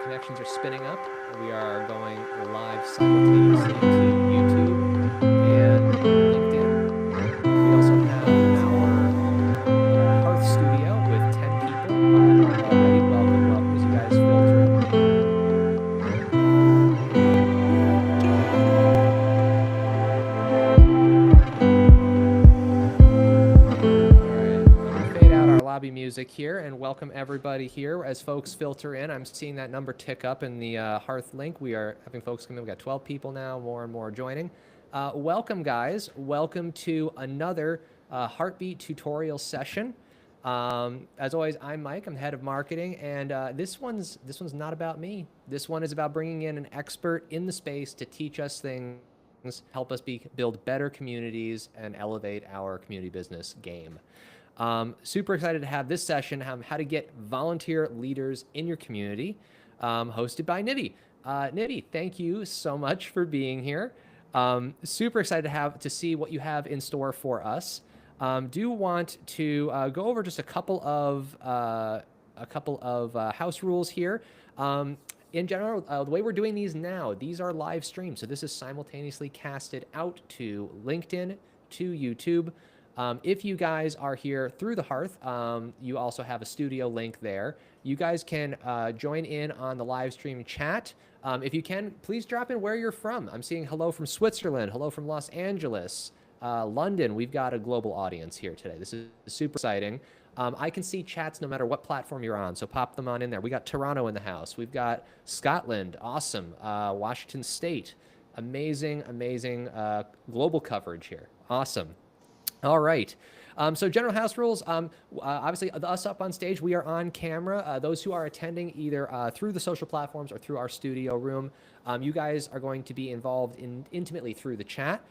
connections are spinning up. We are going live simultaneously to YouTube and LinkedIn. We also have our Hearth studio with 10 people already. Welcome as you guys filter in. Fade out our lobby music here and welcome everybody here as folks filter in. I'm seeing that number tick up in the Hearth link. We are having folks come in. We've got 12 people now, more and more joining. Welcome, guys. Welcome to another Heartbeat tutorial session. As always, I'm Mike. I'm the head of marketing, and this one's not about me. This one is about bringing in an expert in the space to teach us things, help us build better communities, and elevate our community business game. Super excited to have this session, how to get volunteer leaders in your community, hosted by Nivi. Nivi, thank you so much for being here. Super excited to see what you have in store for us. Do want to go over just a couple of house rules here. In general, the way we're doing these now, these are live streams, so this is simultaneously casted out to LinkedIn, to YouTube. If you guys are here through the Hearth, you also have a studio link there. You guys can join in on the live stream chat. If you can, please drop in where you're from. I'm seeing hello from Switzerland, hello from Los Angeles, London. We've got a global audience here today. This is super exciting. I can see chats no matter what platform you're on, so pop them on in there. We got Toronto in the house. We've got Scotland, awesome. Washington State, amazing global coverage here, awesome. All right. So general house rules, obviously us up on stage, we are on camera. Those who are attending either through the social platforms or through our studio room, you guys are going to be involved intimately through the chat.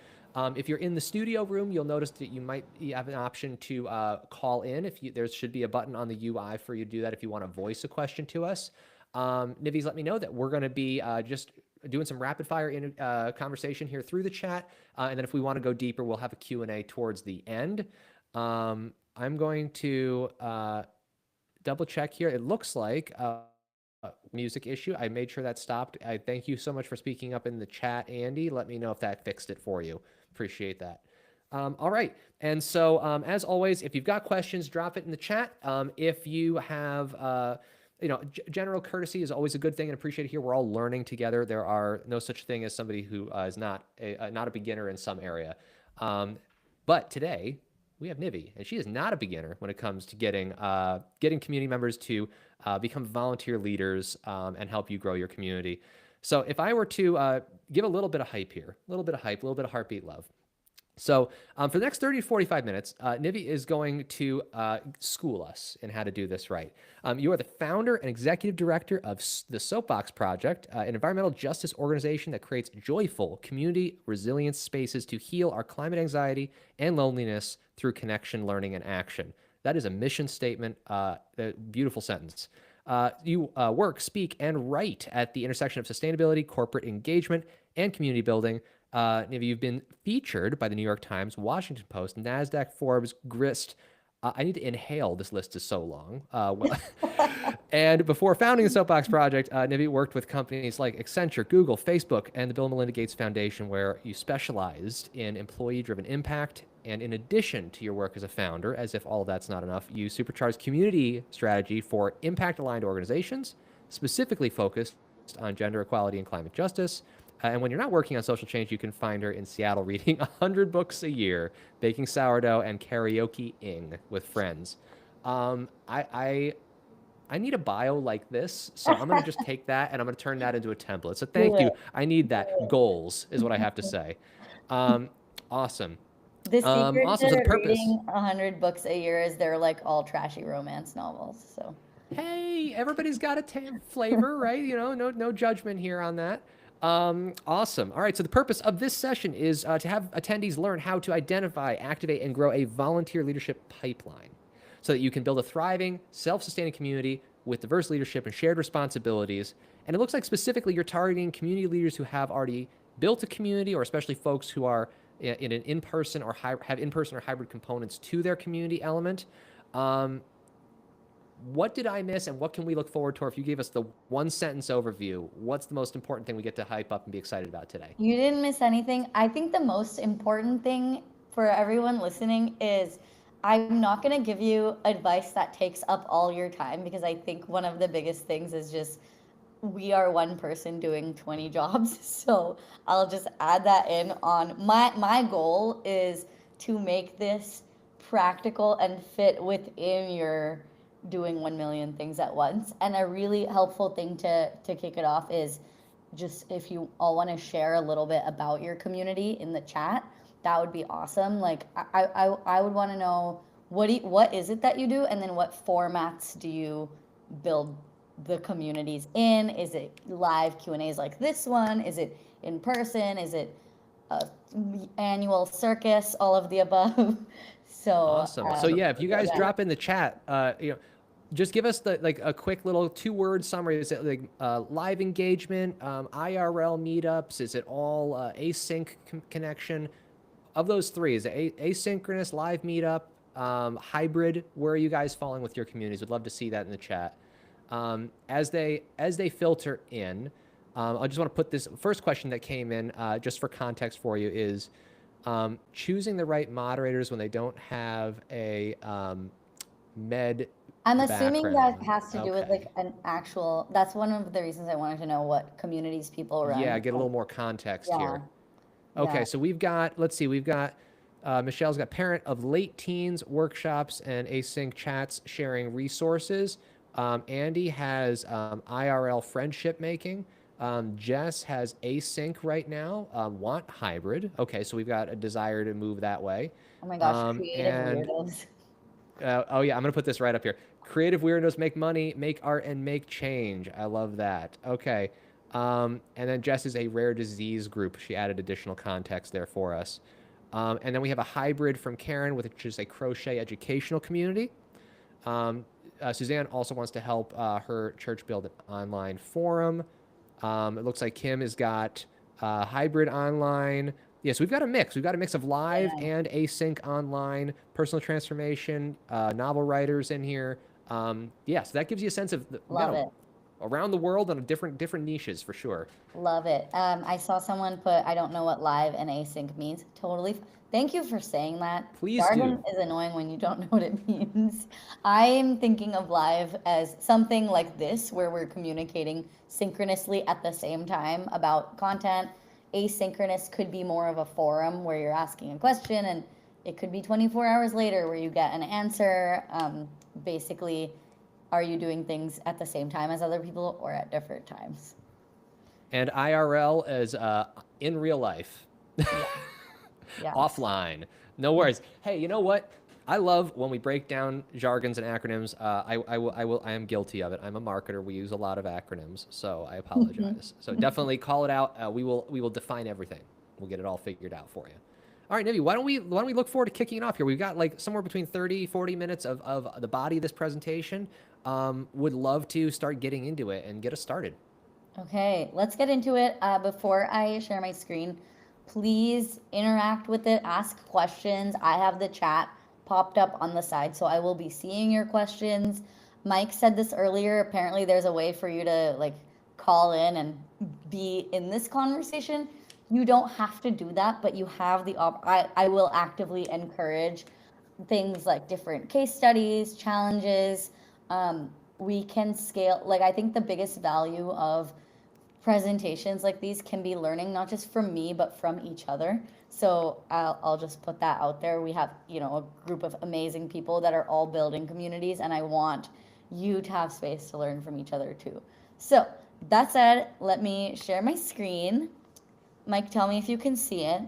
If you're in the studio room, you'll notice that you have an option to call in. There should be a button on the UI for you to do that if you want to voice a question to us. Nivi's let me know that we're going to be just doing some rapid fire conversation here through the chat. And then if we want to go deeper, we'll have a Q&A towards the end. I'm going to double check here. It looks like music issue. I made sure that stopped. I thank you so much for speaking up in the chat, Andy. Let me know if that fixed it for you. Appreciate that. All right. And so as always, if you've got questions, drop it in the chat. If you have general courtesy is always a good thing and appreciate it here. We're all learning together. There are no such thing as somebody who is not a beginner in some area. But today we have Nivi, and she is not a beginner when it comes to getting community members to become volunteer leaders and help you grow your community. So if I were to give a little bit of hype here, a little bit of heartbeat love. So for the next 30 to 45 minutes, Nivi is going to school us in how to do this right. You are the founder and executive director of the Soapbox Project, an environmental justice organization that creates joyful community resilience spaces to heal our climate anxiety and loneliness through connection, learning, and action. That is a mission statement, a beautiful sentence. You work, speak, and write at the intersection of sustainability, corporate engagement, and community building. Nivi, you've been featured by the New York Times, Washington Post, NASDAQ, Forbes, Grist. I need to inhale. This list is so long. And before founding the Soapbox Project, Nivi worked with companies like Accenture, Google, Facebook, and the Bill and Melinda Gates Foundation, where you specialized in employee-driven impact. And in addition to your work as a founder, as if all of that's not enough, you supercharged community strategy for impact-aligned organizations, specifically focused on gender equality and climate justice. And when you're not working on social change, you can find her in Seattle reading 100 books a year, baking sourdough, and karaoke-ing with friends. I need a bio like this, so I'm going to just take that and I'm going to turn that into a template. So thank you. I need that. Goals is what I have to say. Awesome. The secret awesome. to So the purpose. reading 100 books a year is they're like all trashy romance novels. So hey, everybody's got a flavor, right? No judgment here on that. Awesome. All right. So the purpose of this session is to have attendees learn how to identify, activate, and grow a volunteer leadership pipeline so that you can build a thriving, self-sustaining community with diverse leadership and shared responsibilities. And it looks like specifically you're targeting community leaders who have already built a community, or especially folks who are in an in-person or have in-person or hybrid components to their community element. what did I miss and what can we look forward to? Or if you gave us the one sentence overview, what's the most important thing we get to hype up and be excited about today? You didn't miss anything. I think the most important thing for everyone listening is I'm not going to give you advice that takes up all your time, because I think one of the biggest things is just we are one person doing 20 jobs. So I'll just add that in on my goal is to make this practical and fit within your doing 1 million things at once. And a really helpful thing to kick it off is just if you all want to share a little bit about your community in the chat, that would be awesome. Like I would want to know what is it that you do, and then what formats do you build the communities in? Is it live Q&As like this one? Is it in person? Is it a annual circus? All of the above. So awesome. So yeah, if you guys drop in the chat, just give us a quick little 2-word summary. Is it like live engagement, IRL meetups? Is it all async connection? Of those 3, is it asynchronous, live meetup, hybrid? Where are you guys falling with your communities? Would love to see that in the chat. As they filter in, I just want to put this first question that came in just for context for you is choosing the right moderators when they don't have a med I'm assuming background. that has to do with like an actual, that's one of the reasons I wanted to know what communities people run. Yeah, get a little more context here. Okay, Yeah. so we've got, let's see, we've got, Michelle's got parent of late teens workshops and async chats sharing resources. Andy has IRL friendship making. Jess has async right now, want hybrid. Okay, so we've got a desire to move that way. Oh my gosh, creative weirdos. Oh yeah, I'm gonna put this right up here. Creative weirdos make money, make art, and make change. I love that. Okay. And then Jess is a rare disease group. She added additional context there for us. And then we have a hybrid from Karen, which is a crochet educational community. Suzanne also wants to help her church build an online forum. It looks like Kim has got hybrid online. Yes, we've got a mix. We've got a mix of live and async online, personal transformation, novel writers in here. Yeah, so that gives you a sense of Love it. Around the world on different niches for sure. Love it. I saw someone put, I don't know what live and async means. Totally. Thank you for saying that. Please Jargon do. is annoying when you don't know what it means. I'm thinking of live as something like this, where we're communicating synchronously at the same time about content. Asynchronous could be more of a forum where you're asking a question, and it could be 24 hours later where you get an answer. Basically, are you doing things at the same time as other people or at different times? And IRL is in real life. Yeah. Offline. No worries. Hey, you know what? I love when we break down jargons and acronyms. I am guilty of it. I'm a marketer. We use a lot of acronyms, so I apologize. So definitely call it out. We will define everything. We'll get it all figured out for you. All right, Nivi, why don't we look forward to kicking it off here? We've got like somewhere between 30, 40 minutes of the body of this presentation. Would love to start getting into it and get us started. Okay, let's get into it. Before I share my screen, please interact with it, ask questions. I have the chat popped up on the side, so I will be seeing your questions. Mike said this earlier. Apparently there's a way for you to like call in and be in this conversation. You don't have to do that, but you have the I will actively encourage things like different case studies, challenges. We can scale, like I think the biggest value of presentations like these can be learning, not just from me, but from each other. So I'll just put that out there. We have, a group of amazing people that are all building communities, and I want you to have space to learn from each other too. So that said, let me share my screen. Mike, tell me if you can see it.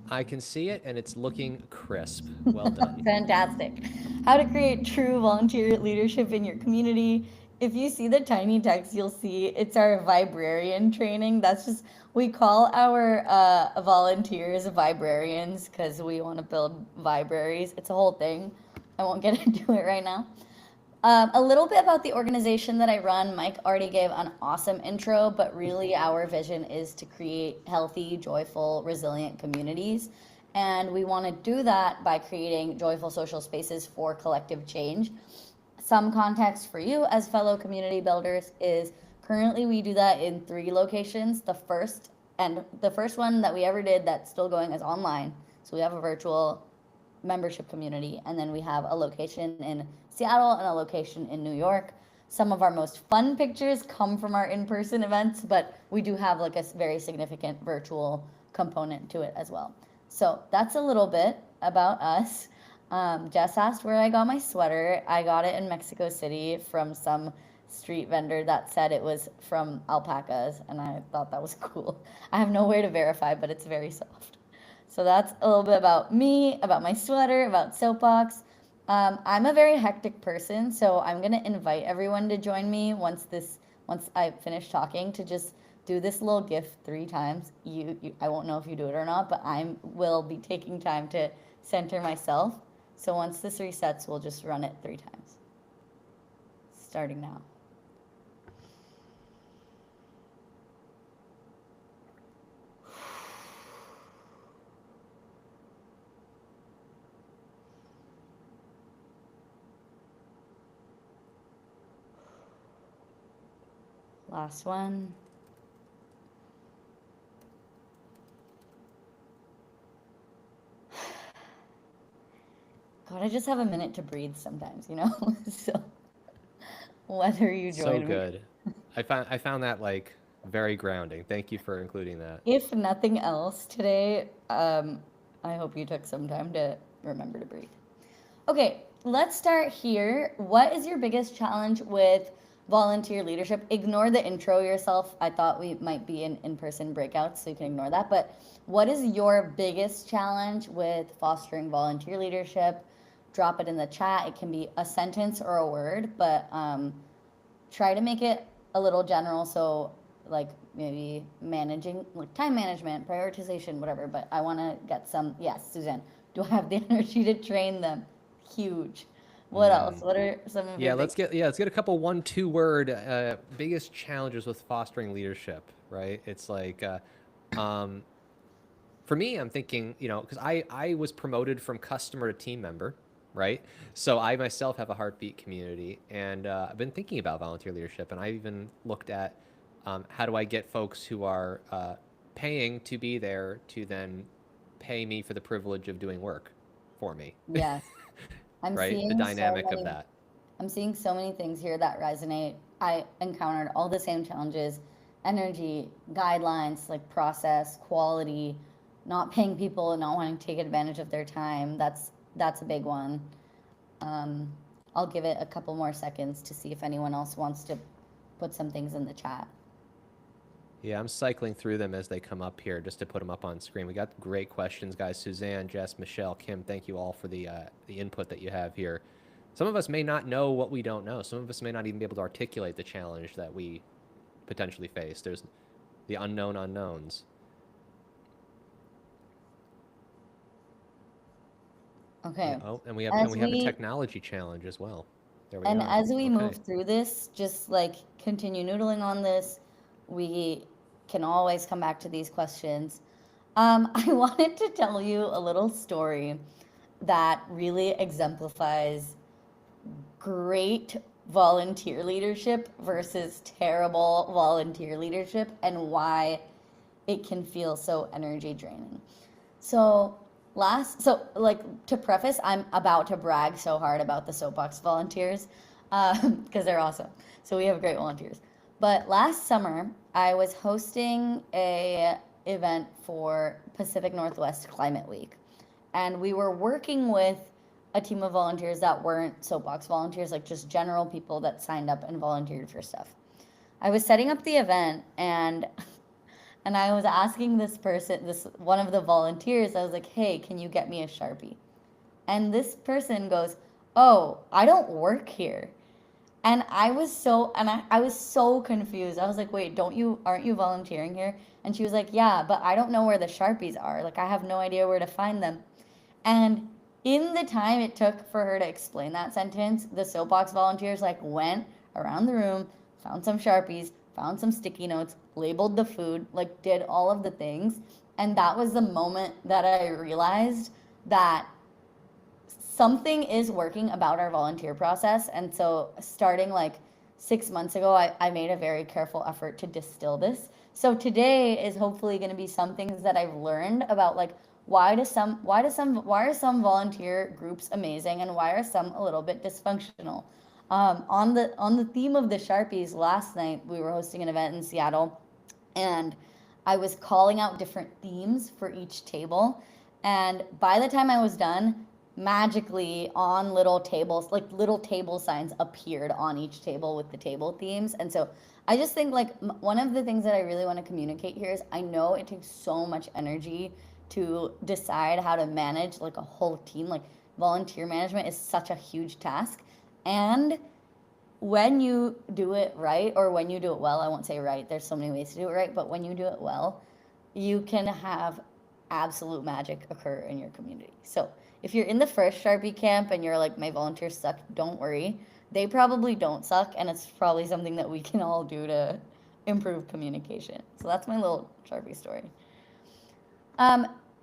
I can see it, and it's looking crisp. Well done. Fantastic. How to create true volunteer leadership in your community. If you see the tiny text, you'll see it's our librarian training. That's just, we call our volunteers librarians because we want to build libraries. It's a whole thing. I won't get into it right now. A little bit about the organization that I run. Mike already gave an awesome intro, but really our vision is to create healthy, joyful, resilient communities. And we want to do that by creating joyful social spaces for collective change. some context for you as fellow community builders is currently we do that in 3 locations. The first one that we ever did that's still going is online. So we have a virtual membership community, and then we have a location in Seattle and a location in New York. Some of our most fun pictures come from our in-person events, but we do have like a very significant virtual component to it as well. So that's a little bit about us. Jess asked where I got my sweater. I got it in Mexico City from some street vendor that said it was from alpacas, and I thought that was cool. I have no way to verify, but it's very soft. So that's a little bit about me, about my sweater, about Soapbox. I'm a very hectic person, so I'm gonna invite everyone to join me once I finish talking, to just do this little GIF 3 times. I won't know if you do it or not, but I will be taking time to center myself. So once this resets, we'll just run it 3 times. Starting now. Last one. God, I just have a minute to breathe sometimes, you know? So whether you join me. So good. I found that like very grounding. Thank you for including that. If nothing else today, I hope you took some time to remember to breathe. Okay, let's start here. What is your biggest challenge with volunteer leadership? Ignore the intro yourself. I thought we might be in in-person breakouts, so you can ignore that. But what is your biggest challenge with fostering volunteer leadership? Drop it in the chat. It can be a sentence or a word, but try to make it a little general. So like maybe managing, like time management, prioritization, whatever. But I want to get some, yes, Suzanne, do I have the energy to train them? Huge. What else? What are some of your let's get a couple 1-2 word biggest challenges with fostering leadership, right? It's like for me, I'm thinking, you know, because I was promoted from customer to team member, right? So I myself have a heartbeat community, and I've been thinking about volunteer leadership, and I even looked at how do I get folks who are paying to be there to then pay me for the privilege of doing work for me. Yes. I'm right? seeing The dynamic so many, of that. I'm seeing so many things here that resonate. I encountered all the same challenges: energy, guidelines, like process, quality, not paying people and not wanting to take advantage of their time. That's a big one. I'll give it a couple more seconds to see if anyone else wants to put some things in the chat. Yeah, I'm cycling through them as they come up here just to put them up on screen. We got great questions, guys. Suzanne, Jess, Michelle, Kim, thank you all for the input that you have here. Some of us may not know what we don't know. Some of us may not even be able to articulate the challenge that we potentially face. There's the unknown unknowns. Okay. Oh, and we have a technology challenge as well. There we And are. as we move through this, just like continue noodling on this. We can always come back to these questions. I wanted to tell you a little story that really exemplifies great volunteer leadership versus terrible volunteer leadership, and why it can feel so energy draining. So to preface, I'm about to brag so hard about the Soapbox volunteers because they're awesome. So we have great volunteers. But last summer, I was hosting a event for Pacific Northwest Climate Week. And we were working with a team of volunteers that weren't Soapbox volunteers, like just general people that signed up and volunteered for stuff. I was setting up the event, and I was asking this one of the volunteers, I was like, hey, can you get me a Sharpie? And this person goes, oh, I don't work here. And I was so confused. I was like, wait, aren't you volunteering here? And she was like, yeah, but I don't know where the Sharpies are. Like, I have no idea where to find them. And in the time it took for her to explain that sentence, the Soapbox volunteers like went around the room, found some Sharpies, found some sticky notes, labeled the food, like did all of the things. And that was the moment that I realized that something is working about our volunteer process. And so starting like 6 months ago, I made a very careful effort to distill this. So today is hopefully going to be some things that I've learned about like why are some volunteer groups amazing and why are some a little bit dysfunctional. On the theme of the Sharpies, last night we were hosting an event in Seattle, and I was calling out different themes for each table. And by the time I was done, magically on little tables, like little table signs appeared on each table with the table themes. And so I just think like one of the things that I really want to communicate here is I know it takes so much energy to decide how to manage like a whole team. Like volunteer management is such a huge task. And when you do it right, or when you do it well, I won't say right, there's so many ways to do it right, but when you do it well, you can have absolute magic occur in your community. So if you're in the first Sharpie camp and you're like, my volunteers suck, don't worry. They probably don't suck, and it's probably something that we can all do to improve communication. So that's my little Sharpie story.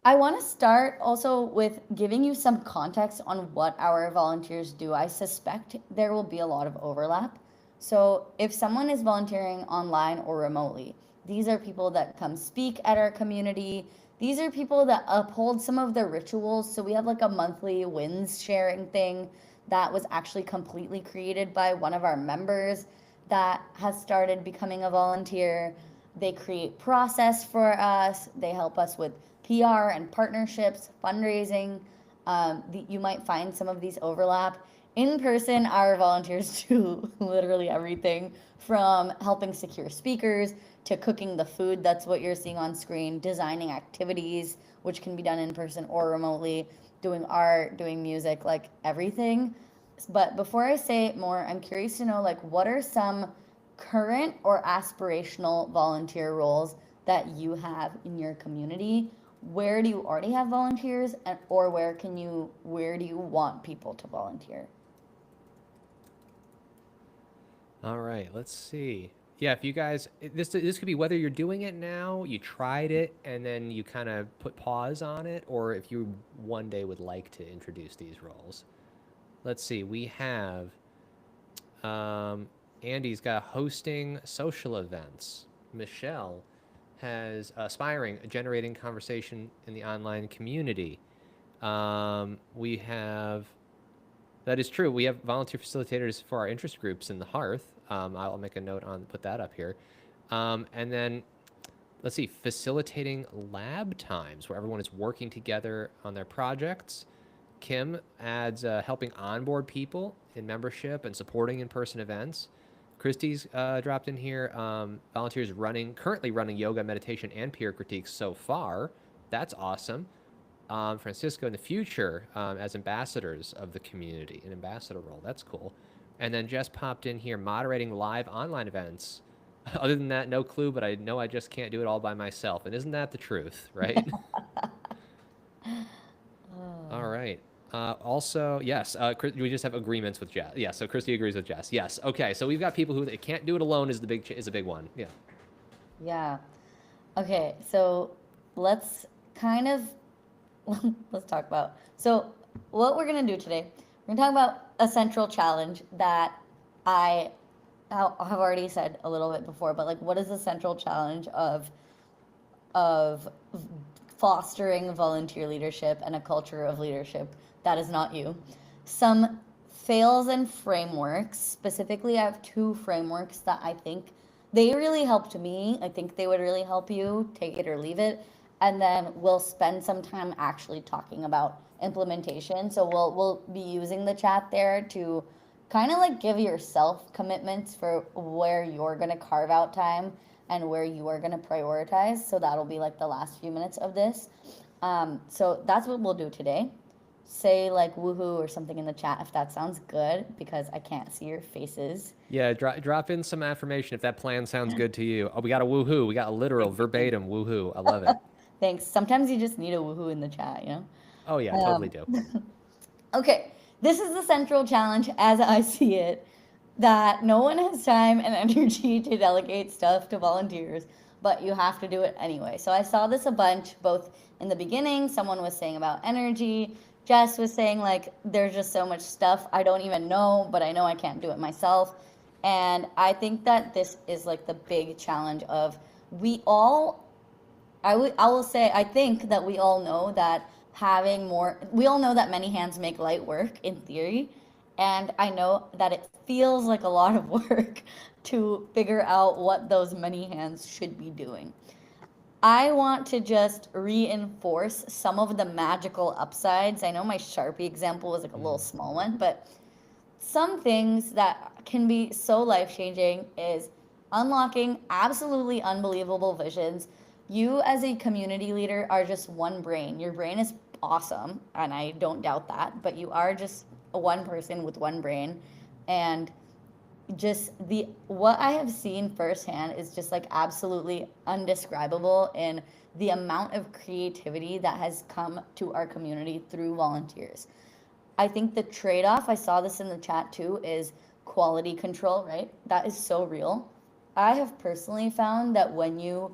I want to start also with giving you some context on what our volunteers do. I suspect there will be a lot of overlap. So if someone is volunteering online or remotely, these are people that come speak at our community. These are people that uphold some of the rituals. So we have like a monthly wins sharing thing that was actually completely created by one of our members that has started becoming a volunteer. They create process for us. They help us with PR and partnerships, fundraising. You might find some of these overlap. In person, our volunteers do literally everything from helping secure speakers to cooking the food. That's what you're seeing on screen, designing activities, which can be done in person or remotely, doing art, doing music, like everything. But before I say more, I'm curious to know, like, what are some current or aspirational volunteer roles that you have in your community? Where do you already have volunteers, or where do you want people to volunteer? All right, let's see. Yeah, if you guys, this could be whether you're doing it now, you tried it, and then you kind of put pause on it, or if you one day would like to introduce these roles. Let's see, we have, Andy's got hosting social events. Michelle has aspiring, generating conversation in the online community. We have, that is true, we have volunteer facilitators for our interest groups in the Hearth. I'll make a note on, put that up here. And then, let's see, facilitating lab times where everyone is working together on their projects. Kim adds helping onboard people in membership and supporting in-person events. Christy's dropped in here. Volunteers currently running yoga, meditation, and peer critiques so far. That's awesome. Francisco in the future as ambassadors of the community, an ambassador role. That's cool. And then Jess popped in here, moderating live online events. Other than that, no clue, but I know I just can't do it all by myself. And isn't that the truth, right? All right. Also, yes, we just have agreements with Jess. Yeah, so Christy agrees with Jess. Yes. Okay, so we've got people who can't do it alone is a big one. Yeah. Yeah. Okay, so let's kind of let's talk about. So what we're gonna do today, we're gonna talk about a central challenge that I have already said a little bit before, but like, what is the central challenge of fostering volunteer leadership and a culture of leadership that is not you? Some fails and frameworks. Specifically, I have 2 frameworks that I think they really helped me. I think they would really help you, take it or leave it. And then we'll spend some time actually talking about implementation. So we'll be using the chat there to kind of like give yourself commitments for where you're going to carve out time and where you are going to prioritize. So that'll be like the last few minutes of this. So that's what we'll do today. Say like woohoo or something in the chat if that sounds good, because I can't see your faces. Yeah, drop in some affirmation if that plan sounds good to you. Oh, we got a woohoo. We got a literal verbatim woohoo. I love it. Thanks. Sometimes you just need a woohoo in the chat, you know? Oh yeah, totally do. Okay, this is the central challenge as I see it, that no one has time and energy to delegate stuff to volunteers, but you have to do it anyway. So I saw this a bunch, both in the beginning, someone was saying about energy. Jess was saying, like, there's just so much stuff I don't even know, but I know I can't do it myself. And I think that this is like the big challenge of we all I will say I think that we all know that we all know that many hands make light work in theory, and I know that it feels like a lot of work to figure out what those many hands should be doing. I want to just reinforce some of the magical upsides. I know my Sharpie example was like a little small one, but some things that can be so life changing is unlocking absolutely unbelievable visions. You, as a community leader, are just one brain. Your brain is awesome, and I don't doubt that, but you are just a one person with one brain. And just the what I have seen firsthand is just like absolutely undescribable in the amount of creativity that has come to our community through volunteers. I think the trade off, I saw this in the chat too, is quality control, right? That is so real. I have personally found that when you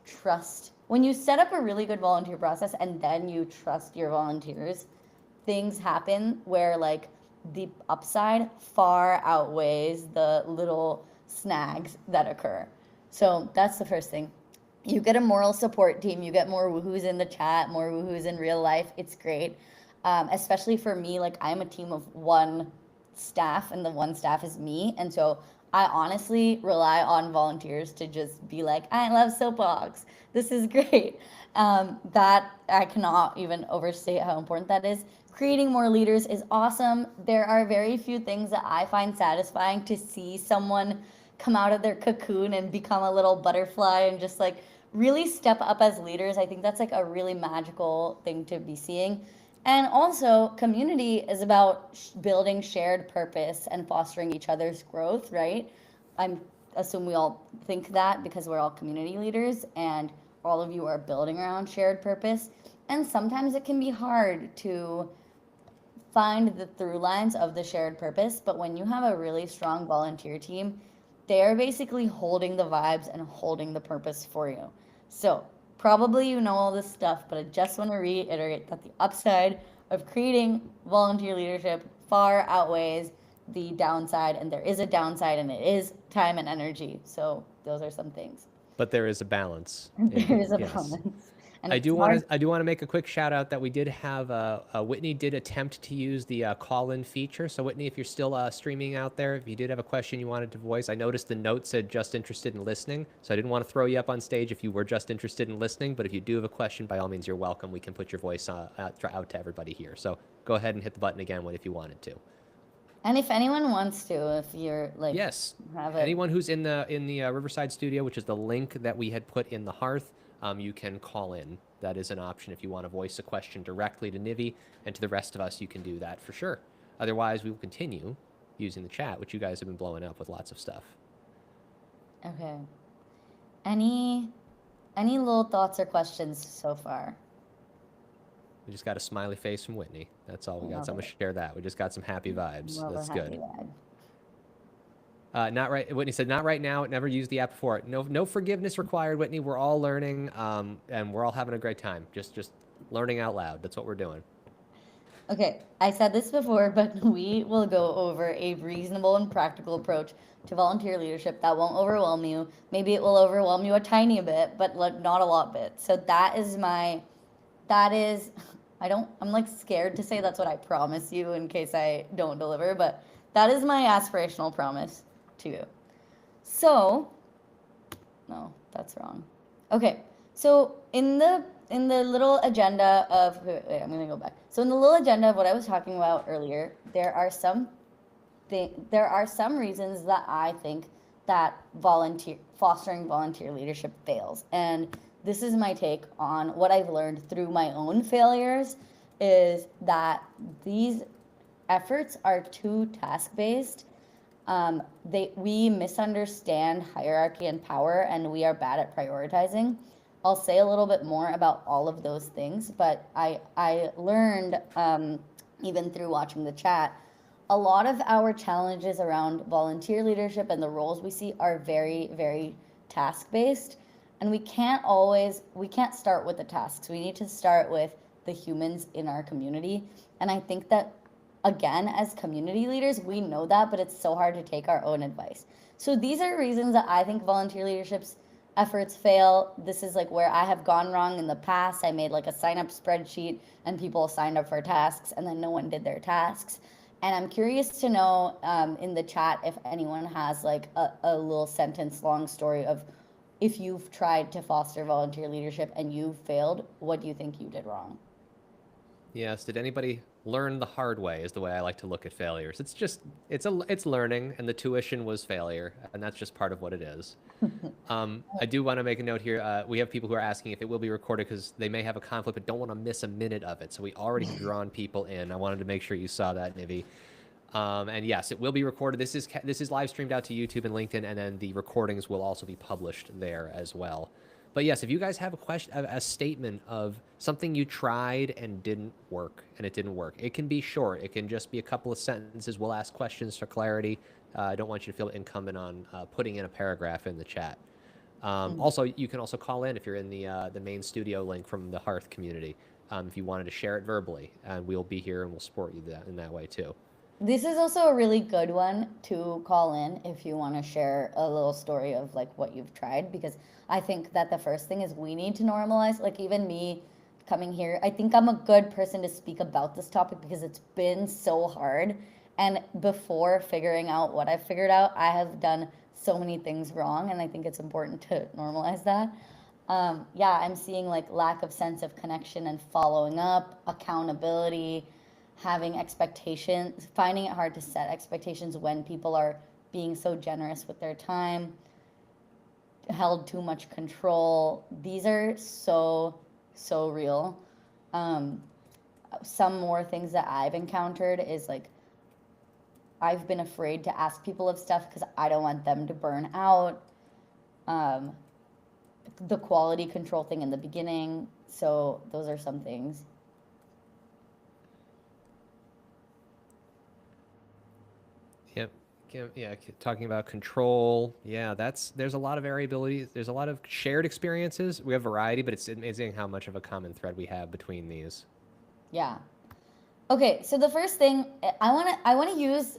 set up a really good volunteer process and then you trust your volunteers, things happen where like the upside far outweighs the little snags that occur. So that's the first thing. You get a moral support team, you get more woohoos in the chat, more woohoos in real life. It's great. Especially for me, like I'm a team of one staff and the one staff is me. And so I honestly rely on volunteers to just be like, I love Soapbox. This is great. That I cannot even overstate how important that is. Creating more leaders is awesome. There are very few things that I find satisfying to see someone come out of their cocoon and become a little butterfly and just like really step up as leaders. I think that's like a really magical thing to be seeing. And also, community is about building shared purpose and fostering each other's growth, right? I'm assume we all think that because we're all community leaders and all of you are building around shared purpose. And sometimes it can be hard to find the through lines of the shared purpose, but when you have a really strong volunteer team, they're basically holding the vibes and holding the purpose for you. So probably you know all this stuff, but I just want to reiterate that the upside of creating volunteer leadership far outweighs the downside, and there is a downside, and it is time and energy. So those are some things. But there is a balance. There is a Yes. balance. And I it's do hard. want to make a quick shout out that we did have Whitney did attempt to use the call-in feature. So Whitney, if you're still streaming out there, if you did have a question you wanted to voice, I noticed the note said just interested in listening. So I didn't want to throw you up on stage if you were just interested in listening. But if you do have a question, by all means, you're welcome. We can put your voice out to everybody here. So go ahead and hit the button again if you wanted to. And if anyone wants to, if you're like, yes, have a, anyone who's in the Riverside studio, which is the link that we had put in the hearth, you can call in. That is an option if you want to voice a question directly to Nivi, and to the rest of us, you can do that for sure. Otherwise, we will continue using the chat, which you guys have been blowing up with lots of stuff. Okay. Any little thoughts or questions so far? We just got a smiley face from Whitney. That's all we got. So I'm going to share that. We just got some happy vibes. Love That's a happy good. vibe. Not right. Whitney said, not right now. Never used the app before. No forgiveness required, Whitney. We're all learning, and we're all having a great time. Just learning out loud. That's what we're doing. Okay, I said this before, but we will go over a reasonable and practical approach to volunteer leadership that won't overwhelm you. Maybe it will overwhelm you a tiny bit, but not a lot bit. So I'm like scared to say that's what I promise you in case I don't deliver, but that is my aspirational promise to you. So, no, that's wrong. Okay, so in the little agenda of, wait, I'm gonna go back. So in the little agenda of what I was talking about earlier, there are some reasons that I think that fostering volunteer leadership fails. And this is my take on what I've learned through my own failures, is that these efforts are too task-based. We misunderstand hierarchy and power, and we are bad at prioritizing. I'll say a little bit more about all of those things, but I learned, even through watching the chat, a lot of our challenges around volunteer leadership and the roles we see are very, very task-based. And we can't start with the tasks. We need to start with the humans in our community. And I think that, again, as community leaders, we know that, but it's so hard to take our own advice. So these are reasons that I think volunteer leadership's efforts fail. This is like where I have gone wrong in the past. I made like a sign up spreadsheet and people signed up for tasks and then no one did their tasks. And I'm curious to know in the chat if anyone has like a little sentence long story of if you've tried to foster volunteer leadership and you've failed, what do you think you did wrong? Yes. Did anybody learn the hard way? Is the way I like to look at failures. It's learning, and the tuition was failure, and that's just part of what it is. I do want to make a note here. We have people who are asking if it will be recorded because they may have a conflict but don't want to miss a minute of it. So we already have drawn people in. I wanted to make sure you saw that, Nivi. And yes, it will be recorded. This is live streamed out to YouTube and LinkedIn, and then the recordings will also be published there as well. But yes, if you guys have a question, a statement of something you tried and didn't work, and it didn't work, it can be short. It can just be a couple of sentences. We'll ask questions for clarity. I don't want you to feel incumbent on putting in a paragraph in the chat. Also, you can also call in if you're in the main studio link from the Hearth community. If you wanted to share it verbally, and we'll be here and we'll support you in that way too. This is also a really good one to call in if you want to share a little story of like what you've tried, because I think that the first thing is we need to normalize, like even me coming here, I think I'm a good person to speak about this topic because it's been so hard. And before figuring out what I've figured out, I have done so many things wrong, and I think it's important to normalize that. Yeah, I'm seeing like lack of sense of connection and following up, accountability, having expectations, finding it hard to set expectations when people are being so generous with their time, held too much control. These are so real. Some more things that I've encountered is like I've been afraid to ask people of stuff because I don't want them to burn out. The quality control thing in the beginning. So those are some things. Yep. Yeah, talking about control. Yeah, there's a lot of variability. There's a lot of shared experiences. We have variety, but it's amazing how much of a common thread we have between these. Yeah. Okay, so the first thing I want to use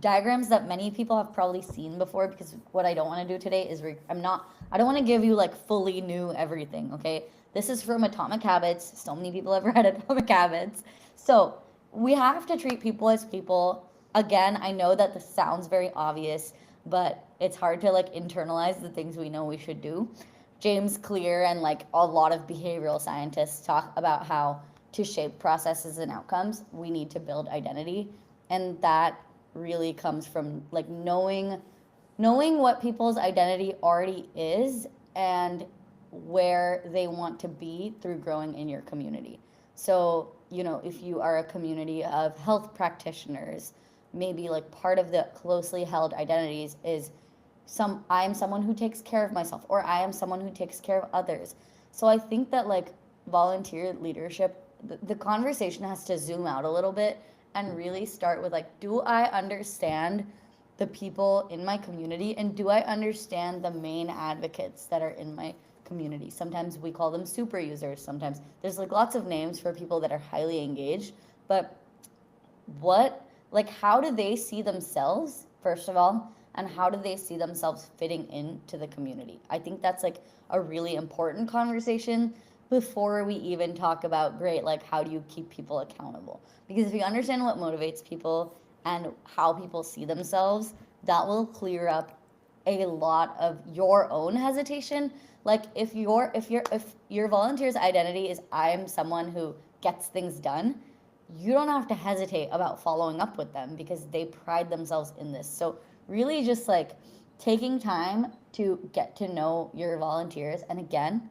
diagrams that many people have probably seen before, because what I don't want to do today is I don't want to give you like fully new everything, okay? This is from Atomic Habits. So many people have read Atomic Habits. So, we have to treat people as people. Again, I know that this sounds very obvious, but it's hard to like internalize the things we know we should do. James Clear and like a lot of behavioral scientists talk about how to shape processes and outcomes, we need to build identity. And that really comes from like knowing what people's identity already is and where they want to be through growing in your community. So, if you are a community of health practitioners, maybe like part of the closely held identities is I am someone who takes care of myself, or I am someone who takes care of others. So I think that like volunteer leadership, the conversation has to zoom out a little bit and really start with like, do I understand the people in my community, and do I understand the main advocates that are in my community? Sometimes we call them super users. Sometimes there's like lots of names for people that are highly engaged, but how do they see themselves, first of all, and how do they see themselves fitting into the community? I think that's like a really important conversation before we even talk about, great, like how do you keep people accountable? Because if you understand what motivates people and how people see themselves, that will clear up a lot of your own hesitation. Like if your volunteer's identity is I'm someone who gets things done, you don't have to hesitate about following up with them because they pride themselves in this. So really just like taking time to get to know your volunteers. And again,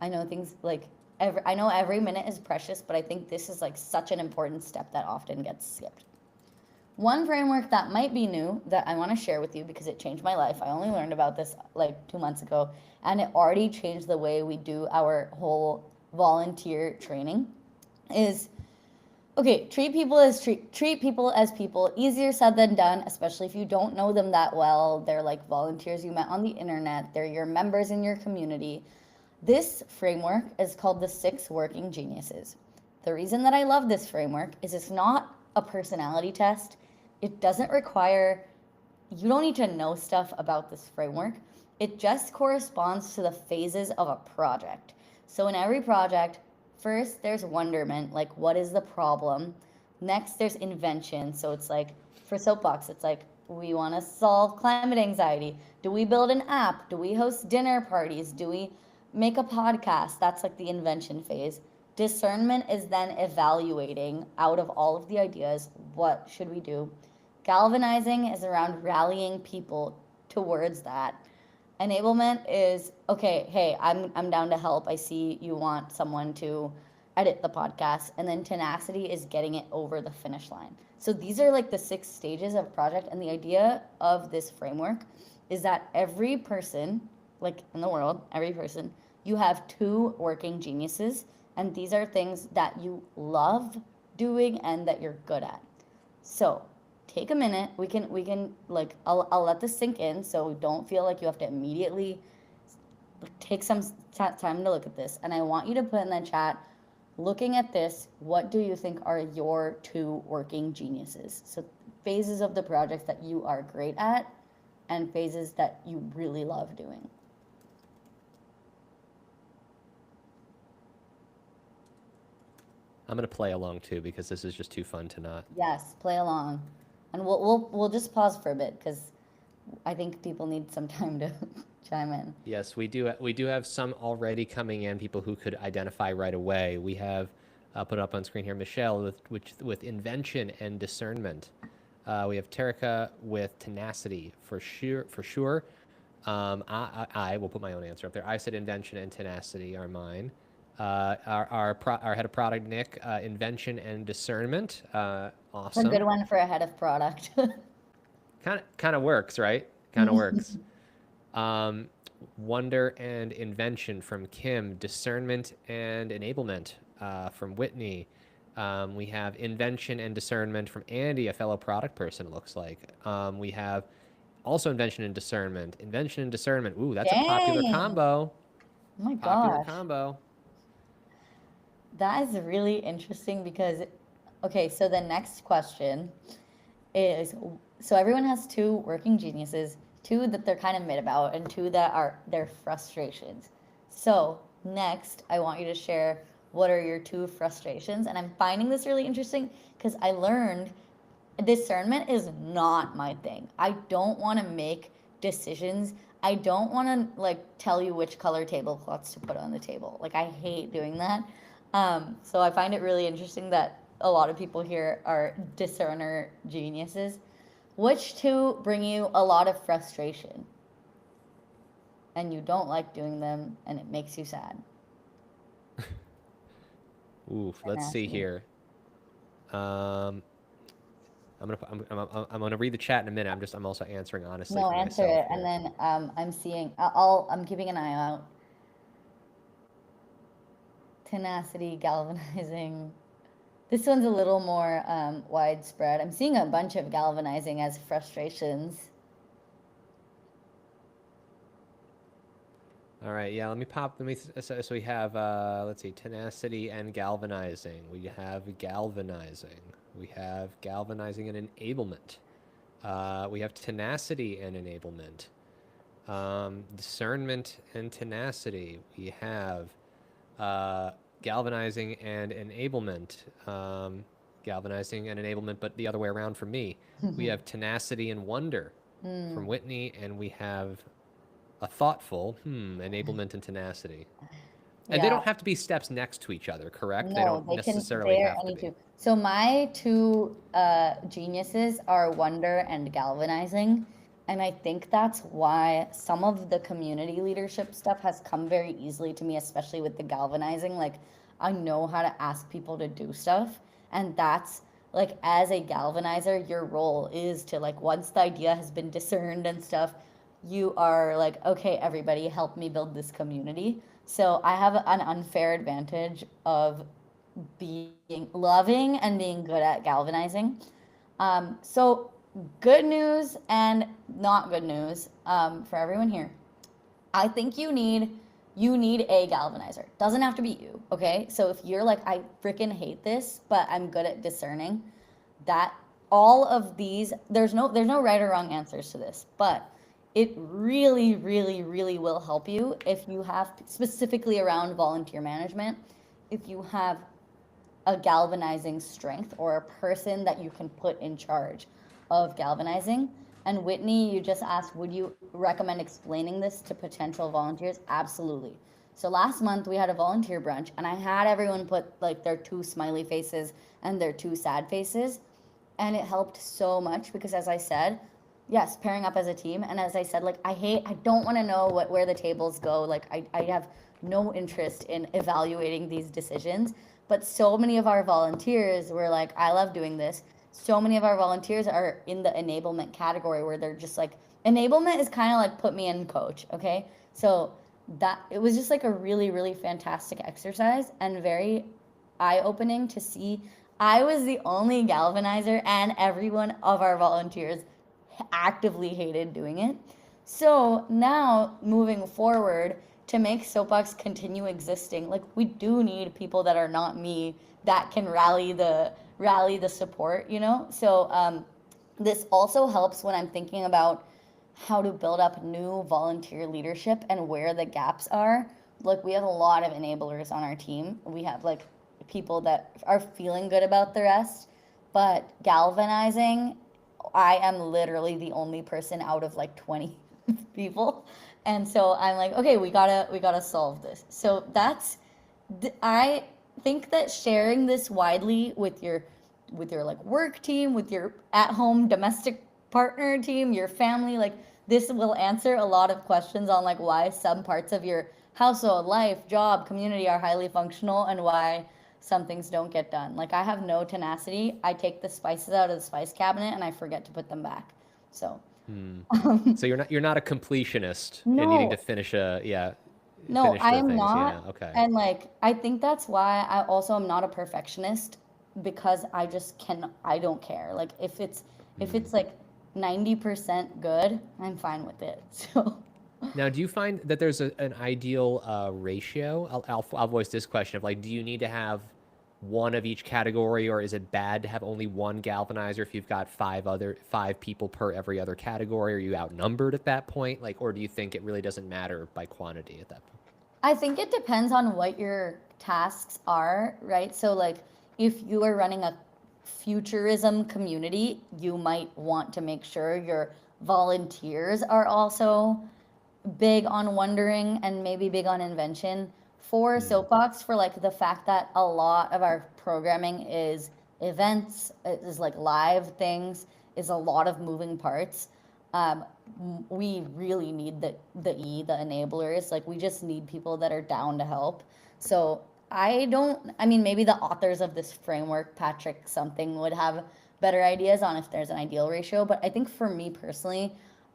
I know things like I know every minute is precious, but I think this is like such an important step that often gets skipped. One framework that might be new that I want to share with you because it changed my life. I only learned about this like 2 months ago, and it already changed the way we do our whole volunteer training is, okay, treat people as people. Easier said than done, especially if you don't know them that well. They're like volunteers you met on the internet. They're your members in your community. This framework is called the 6 Working Geniuses. The reason that I love this framework is it's not a personality test. It doesn't require, you don't need to know stuff about this framework. It just corresponds to the phases of a project. So in every project, first there's wonderment, like what is the problem? Next there's invention. So it's like for Soapbox, it's like we want to solve climate anxiety. Do we build an app? Do we host dinner parties? Do we make a podcast? That's like the invention phase. Discernment is then evaluating out of all of the ideas, what should we do? Galvanizing is around rallying people towards that. Enablement is, okay, hey, I'm down to help. I see you want someone to edit the podcast. And then tenacity is getting it over the finish line. So these are like the 6 stages of project. And the idea of this framework is that every person, like in the world, every person, you have 2 working geniuses. And these are things that you love doing and that you're good at. So take a minute. We can like, I'll let this sink in, so don't feel like you have to immediately take some time to look at this. And I want you to put in the chat, looking at this, what do you think are your 2 working geniuses? So phases of the projects that you are great at and phases that you really love doing. I'm going to play along too, because this is just too fun to not. Yes, play along. And we'll just pause for a bit, because I think people need some time to chime in. Yes, we do have some already coming in, people who could identify right away. We have put up on screen here Michelle with invention and discernment. We have Terika with tenacity for sure. I will put my own answer up there. I said invention and tenacity are mine. Our head of product, Nick, invention and discernment. Awesome. It's a good one for a head of product. Kind of works, right? Kind of works. Wonder and invention from Kim. Discernment and enablement from Whitney. We have invention and discernment from Andy, a fellow product person, it looks like. We have also invention and discernment. Invention and discernment. Ooh, that's a popular combo. Oh my gosh. Popular combo. That is really interesting because, okay, so the next question is, so everyone has 2 working geniuses, 2 that they're kind of mid about, and 2 that are their frustrations. So next, I want you to share what are your 2 frustrations. And I'm finding this really interesting because I learned discernment is not my thing. I don't want to make decisions. I don't want to like tell you which color tablecloths to put on the table. Like I hate doing that. So I find it really interesting that a lot of people here are discerner geniuses. Which 2 bring you a lot of frustration? And you don't like doing them, and it makes you sad. Oof, let's see here. I'm gonna read the chat in a minute. I'm also answering honestly. No, answer it, and then I'm keeping an eye out. Tenacity, galvanizing. This one's a little more widespread. I'm seeing a bunch of galvanizing as frustrations. All right, yeah, so we have, let's see, tenacity and galvanizing. We have galvanizing. We have galvanizing and enablement. We have tenacity and enablement. Discernment and tenacity. We have galvanizing and enablement. Galvanizing and enablement, but the other way around for me. We have tenacity and wonder from Whitney, and we have a thoughtful enablement and tenacity. And they don't have to be steps next to each other, correct? No, they don't necessarily have to be. So my 2 geniuses are wonder and galvanizing. And I think that's why some of the community leadership stuff has come very easily to me, especially with the galvanizing. Like, I know how to ask people to do stuff. And that's, like, as a galvanizer, your role is to, like, once the idea has been discerned and stuff, you are like, okay, everybody, help me build this community. So I have an unfair advantage of loving and being good at galvanizing. So good news and not good news for everyone here. I think you you need a galvanizer. Doesn't have to be you, okay? So if you're like, I freaking hate this, but I'm good at discerning, that all of these, there's no right or wrong answers to this, but it really, really, really will help you if you have, specifically around volunteer management, if you have a galvanizing strength or a person that you can put in charge of galvanizing. And Whitney, you just asked, would you recommend explaining this to potential volunteers? Absolutely. So last month we had a volunteer brunch and I had everyone put like their 2 smiley faces and their 2 sad faces. And it helped so much because, as I said, yes, pairing up as a team. And as I said, like, I don't want to know where the tables go. Like, I have no interest in evaluating these decisions. But so many of our volunteers were like, I love doing this. So many of our volunteers are in the enablement category where they're just like, enablement is kind of like put me in coach, okay? So that it was just like a really, really fantastic exercise and very eye-opening to see. I was the only galvanizer and everyone of our volunteers actively hated doing it. So now moving forward, to make Soapbox continue existing, like we do need people that are not me that can rally the support, you know? So this also helps when I'm thinking about how to build up new volunteer leadership and where the gaps are. Like we have a lot of enablers on our team. We have like people that are feeling good about the rest, but galvanizing, I am literally the only person out of like 20 people. And so I'm like, okay, we gotta solve this. So that's, I think that sharing this widely with your like work team, with your at-home domestic partner team, your family, like this will answer a lot of questions on like why some parts of your household, life, job, community are highly functional and why some things don't get done. Like I have no tenacity. I take the spices out of the spice cabinet and I forget to put them back. So So you're not a completionist in needing to no, finish no, finish I the am things. not. Yeah. Okay. And like, I think that's why I also am not a perfectionist because I just I don't care. Like if it's like 90% good, I'm fine with it. So Now, do you find that there's an ideal ratio? I'll voice this question of like, do you need to have one of each category, or is it bad to have only one galvanizer if you've got five people per every other category? Are you outnumbered at that point? Like, or do you think it really doesn't matter by quantity at that point? I think it depends on what your tasks are, right? So like if you are running a futurism community, you might want to make sure your volunteers are also big on wondering and maybe big on invention. For Soapbox, for like the fact that a lot of our programming is events, is like live things, is a lot of moving parts. Um, we really need the enablers. Like we just need people that are down to help. So I mean, maybe the authors of this framework, Patrick something, would have better ideas on if there's an ideal ratio. But I think for me personally,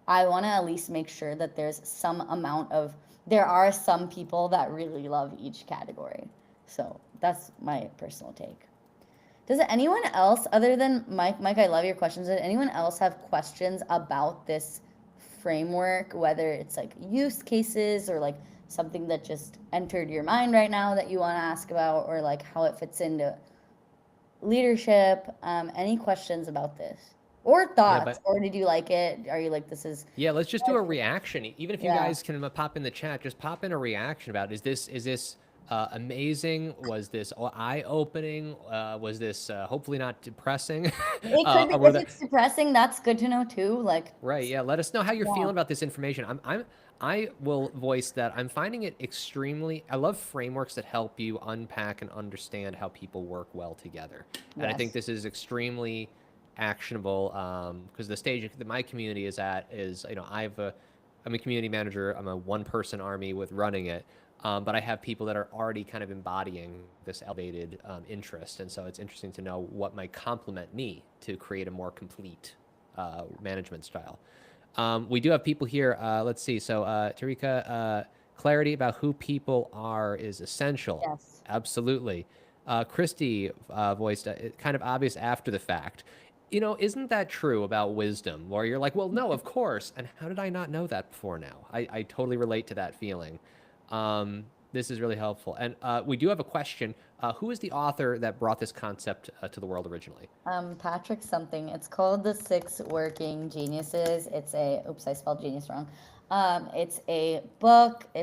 I want to at least make sure that there's some amount of, there are some people that really love each category. So that's my personal take. Does anyone else, other than Mike, I love your questions. Does anyone else have questions about this framework, whether it's like use cases or like something that just entered your mind right now that you want to ask about, or like how it fits into leadership? Any questions about this? Or Yeah, thoughts? but Or did you like it? Are you like, this is, yeah, let's just do a reaction. Even if you yeah. guys can pop in the chat, just pop in a reaction about is this amazing? Was this eye-opening? Was this hopefully not depressing? It could be, Were if the it's depressing, that's good to know too. Like, Right, yeah. Let us know how you're yeah. feeling about this information. I will voice that I'm finding it I love frameworks that help you unpack and understand how people work well together. And I think Yes. this is extremely actionable because the stage that my community is at is, I'm a community manager. I'm a one-person army with running it. But I have people that are already kind of embodying this elevated interest. And so it's interesting to know what might complement me to create a more complete management style. We do have people here. Let's see. So, Tarika, clarity about who people are is essential. Yes. Absolutely. Christy voiced kind of obvious after the fact. Isn't that true about wisdom, where you're like, well, no, of course. And how did I not know that before now? I totally relate to that feeling. This is really helpful. And we do have a question. Who is the author that brought this concept to the world originally? Patrick something. It's called The Six Working Geniuses. It's a, oops, I spelled genius wrong. It's a book. They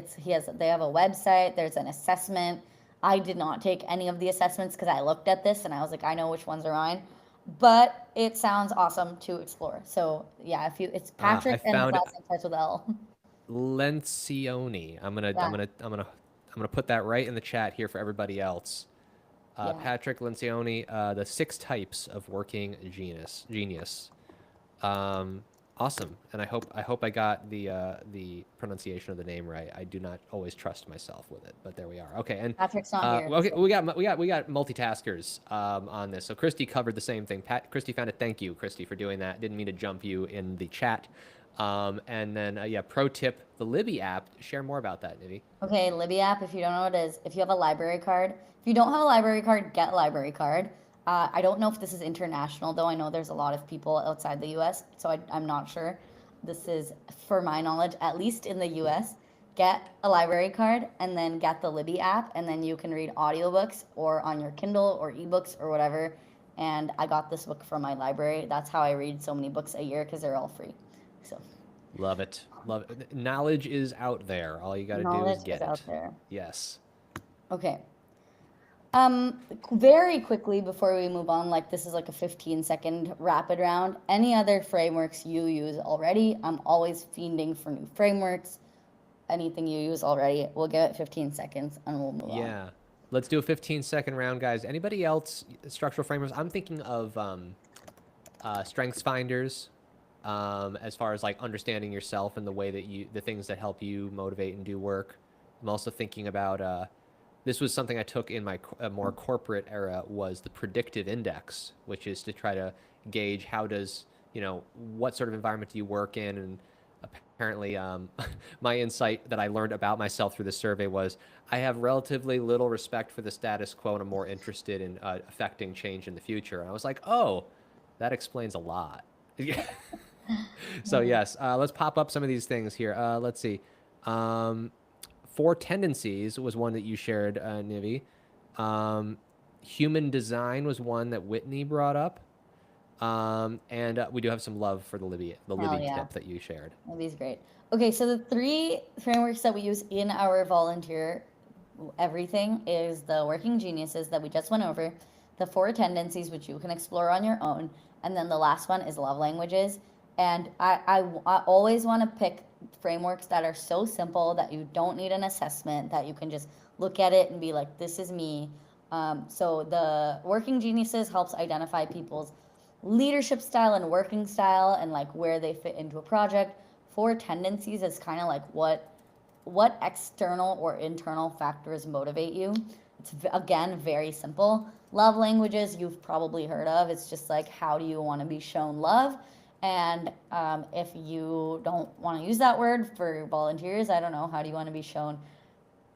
have a website. There's an assessment. I did not take any of the assessments because I looked at this and I was like, I know which ones are mine. But it sounds awesome to explore. So yeah, it's I Patrick and his found last name starts with L. Lencioni. Yeah, I'm gonna put that right in the chat here for everybody else. yeah. Patrick Lencioni, the 6 types of working genius. Awesome, and I hope I got the pronunciation of the name right. I do not always trust myself with it, but there we are. Okay, and Patrick's not here. okay, So. we got multitaskers on this. So Christy covered the same thing. Christy found it. Thank you, Christy, for doing that. Didn't mean to jump you in the chat. And then yeah, pro tip: the Libby app. Share more about that, Nivi. Okay, Libby app, if you don't know what it is, if you have a library card, if you don't have a library card, get a library card. I don't know if this is international, though. I know there's a lot of people outside the US, so I'm not sure. This is, for my knowledge, at least in the US. Get a library card and then get the Libby app, and then you can read audiobooks or on your Kindle or ebooks or whatever. And I got this book from my library. That's how I read so many books a year because they're all free. So. Love it. Love it. Knowledge is out there. All you got to do is get it. Out there. Yes. Okay. Very quickly before we move on, like this is like a 15-second rapid round. Any other frameworks you use already? I'm always fiending for new frameworks. Anything you use already, we'll give it 15 seconds and we'll move on. Yeah. Let's do a 15-second round, guys. Anybody else structural frameworks? I'm thinking of strengths finders. As far as like understanding yourself and the way that the things that help you motivate and do work. I'm also thinking about, this was something I took in my more corporate era, was the predictive index, which is to try to gauge how does, what sort of environment do you work in. And apparently my insight that I learned about myself through the survey was I have relatively little respect for the status quo and I'm more interested in affecting change in the future. And I was like, oh, that explains a lot. So yes, let's pop up some of these things here. Let's see. 4 tendencies was one that you shared, Nivi. Human design was one that Whitney brought up. And we do have some love for the Libby tip that you shared. Libby's great. Okay, so the 3 frameworks that we use in our volunteer everything is the working geniuses that we just went over, the 4 tendencies, which you can explore on your own, and then the last one is love languages. And I always want to pick frameworks that are so simple that you don't need an assessment, that you can just look at it and be like, this is me. So the working geniuses helps identify people's leadership style and working style and like where they fit into a project. 4 tendencies is kind of like what external or internal factors motivate you. It's again very simple. Love languages you've probably heard of. It's just like, how do you want to be shown love? And if you don't want to use that word for volunteers, I don't know, how do you want to be shown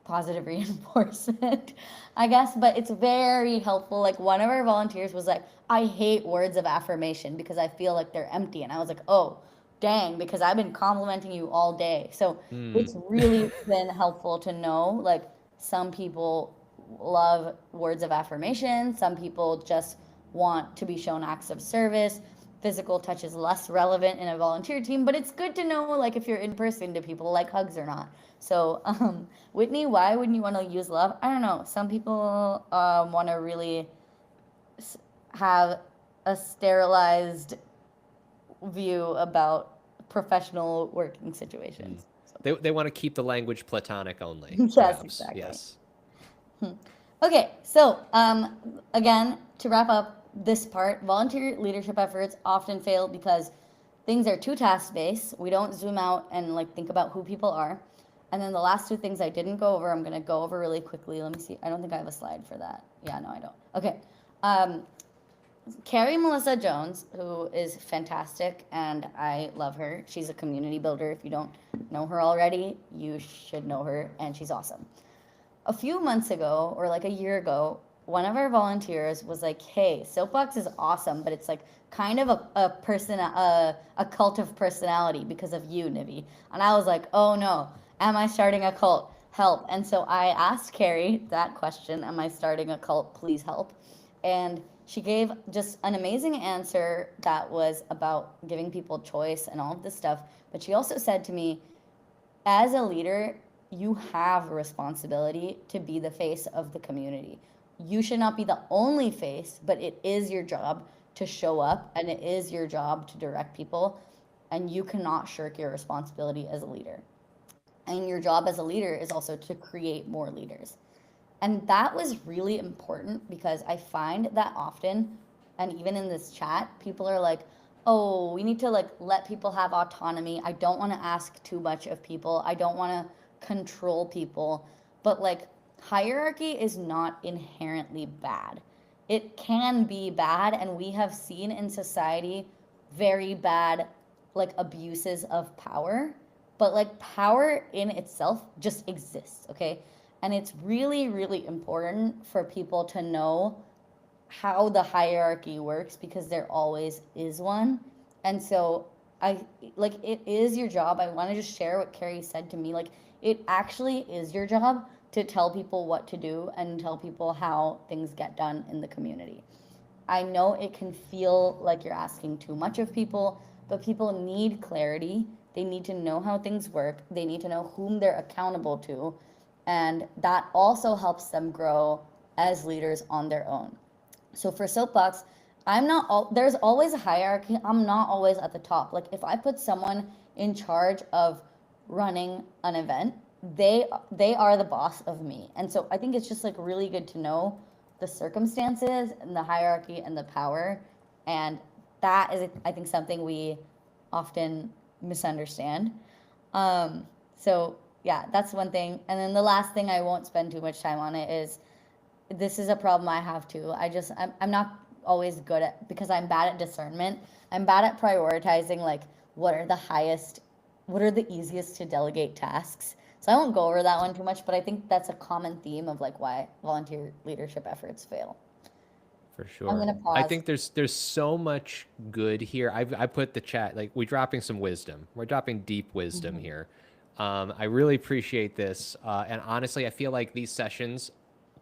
positive reinforcement, I guess? But it's very helpful. Like one of our volunteers was like, I hate words of affirmation because I feel like they're empty. And I was like, oh, dang, because I've been complimenting you all day. So it's really been helpful to know, like, some people love words of affirmation. Some people just want to be shown acts of service. Physical touch is less relevant in a volunteer team, but it's good to know, like, if you're in person, do people like hugs or not? So, Whitney, why wouldn't you want to use love? I don't know. Some people want to really have a sterilized view about professional working situations. They want to keep the language platonic only. Yes, perhaps. exactly. Yes. Okay, so again, to wrap up this part, volunteer leadership efforts often fail because things are too task-based. We don't zoom out and like think about who people are. And then the last 2 things I didn't go over, I'm going to go over really quickly. Let me see. I don't think I have a slide for that. Yeah, no, I don't. Okay. Carrie Melissa Jones, who is fantastic, and I love her. She's a community builder. If you don't know her already, you should know her, and she's awesome. A few months ago, or like a year ago, one of our volunteers was like, hey, Soapbox is awesome, but it's like kind of a cult of personality because of you, Nivi. And I was like, oh no, am I starting a cult? help. And so I asked Carrie that question, am I starting a cult? Please help. And she gave just an amazing answer that was about giving people choice and all of this stuff. But she also said to me, as a leader, you have a responsibility to be the face of the community. You should not be the only face, but it is your job to show up and it is your job to direct people. And you cannot shirk your responsibility as a leader. And your job as a leader is also to create more leaders. And that was really important because I find that often, and even in this chat, people are like, oh, we need to like let people have autonomy. I don't want to ask too much of people. I don't want to control people. But like hierarchy is not inherently bad. It can be bad, and we have seen in society very bad like abuses of power, but like power in itself just exists, okay? And it's really, really important for people to know how the hierarchy works because there always is one. And so I like it is your job. I want to just share what Carrie said to me. Like it actually is your job to tell people what to do and tell people how things get done in the community. I know it can feel like you're asking too much of people, but people need clarity. They need to know how things work. They need to know whom they're accountable to. And that also helps them grow as leaders on their own. So for Soapbox, there's always a hierarchy. I'm not always at the top. Like if I put someone in charge of running an event, they are the boss of me. And so I think it's just like really good to know the circumstances and the hierarchy and the power. And that is, I think, something we often misunderstand. So yeah, that's one thing. And then the last thing, I won't spend too much time on it, is this is a problem I have too. I'm not always good at, because I'm bad at discernment. I'm bad at prioritizing like what are the easiest to delegate tasks. So I won't go over that one too much, but I think that's a common theme of like why volunteer leadership efforts fail. For I'm sure. gonna I pause. think there's so much good here. I put the chat, like, we're dropping some wisdom. We're dropping deep wisdom here. I really appreciate this. And honestly, I feel like these sessions